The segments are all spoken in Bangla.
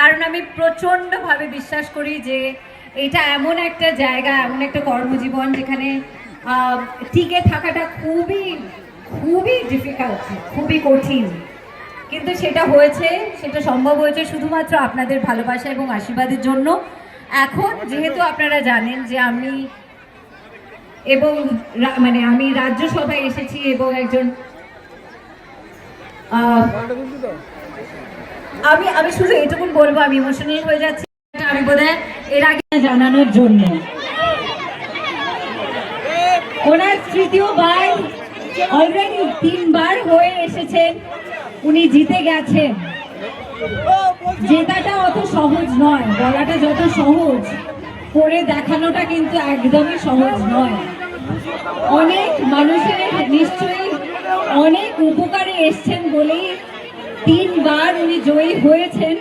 কারণ আমি প্রচণ্ডভাবে বিশ্বাস করি যে এটা এমন একটা জায়গা, এমন একটা কর্মজীবন যেখানে টিকে থাকাটা খুবই খুবই ডিফিকাল্ট, খুবই কঠিন, কিন্তু সেটা হয়েছে, সেটা সম্ভব হয়েছে শুধুমাত্র আপনাদের ভালোবাসা এবং আশীর্বাদের জন্য। এখন যেহেতু আপনারা জানেন যে আমি এবং মানে আমি রাজ্যসভায় এসেছি এবং একজন আমি শুধু এটুকুন বলবো, আমি ইমোশনাল হয়ে যাচ্ছি, আমি বোধহয় এর আগে জানানোর জন্য ওনার তৃতীয়বার অলরেডি 3 বার হয়ে এসেছেন, উনি জিতে গেছেন। জেতাটা অত সহজ নয়, বলাটা যত সহজ, করে দেখানোটা কিন্তু একদমই সহজ নয়। অনেক মানুষের নিশ্চয়ই অনেক উপকারে এসছেন বলেই 3 বার উনি জয়ী হয়েছেন।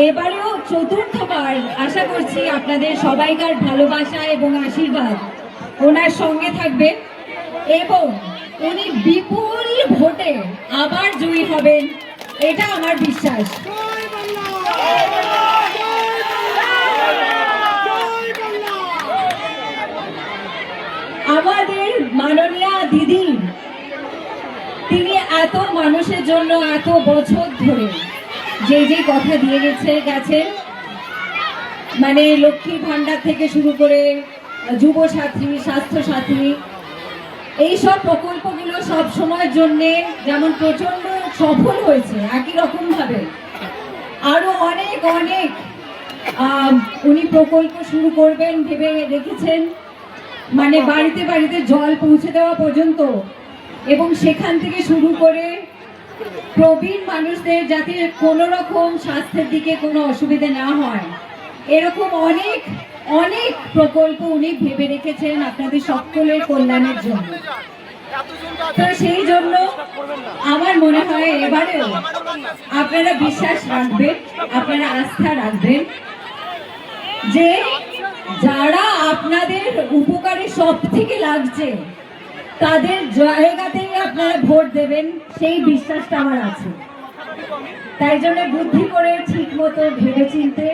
এবারেও চতুর্থবার আশা করছি আপনাদের সবাইকার ভালোবাসা এবং আশীর্বাদ ওনার সঙ্গে থাকবে এবং উনি বিপুল ভোটে আবার জয়ী হবেন, এটা আমার বিশ্বাস। আমাদের মাননীয়া দিদি, তিনি এত মানুষের জন্য এত বছর ধরে যে কথা দিয়ে গেছেন, মানে লক্ষ্মী ভান্ডার থেকে শুরু করে যুব সাথী, স্বাস্থ্য সাথী, এইসব প্রকল্পগুলো সব সময়ের জন্য যেমন প্রচন্ড সফল হয়েছে, একই রকম ভাবে আরো অনেক অনেক উনি প্রকল্প শুরু করবেন ভেবে রেখেছেন, মানে বাড়িতে বাড়িতে জল পৌঁছে দেওয়া পর্যন্ত, এবং সেখান থেকে শুরু করে প্রবীণ মানুষদের যাতে কোনো রকম স্বাস্থ্যের দিকে কোনো অসুবিধা না হয়, এরকম অনেক অনেক প্রকল্প উনি ভেবে রেখেছেন আপনাদের সকলের কল্যাণের জন্য। তো সেই জন্য আমার মনে হয় এবারেও আপনারা বিশ্বাস রাখবেন, আপনারা আস্থা রাখবেন যে যারা আপনাদের উপকারে সব থেকে লাগছে তাদের জায়গাতেই আপনারা ভোট দেবেন, সেই বিশ্বাসটা আমার আছে। তাই জন্য বুদ্ধি করে ঠিক মতো ভেবে চিনতে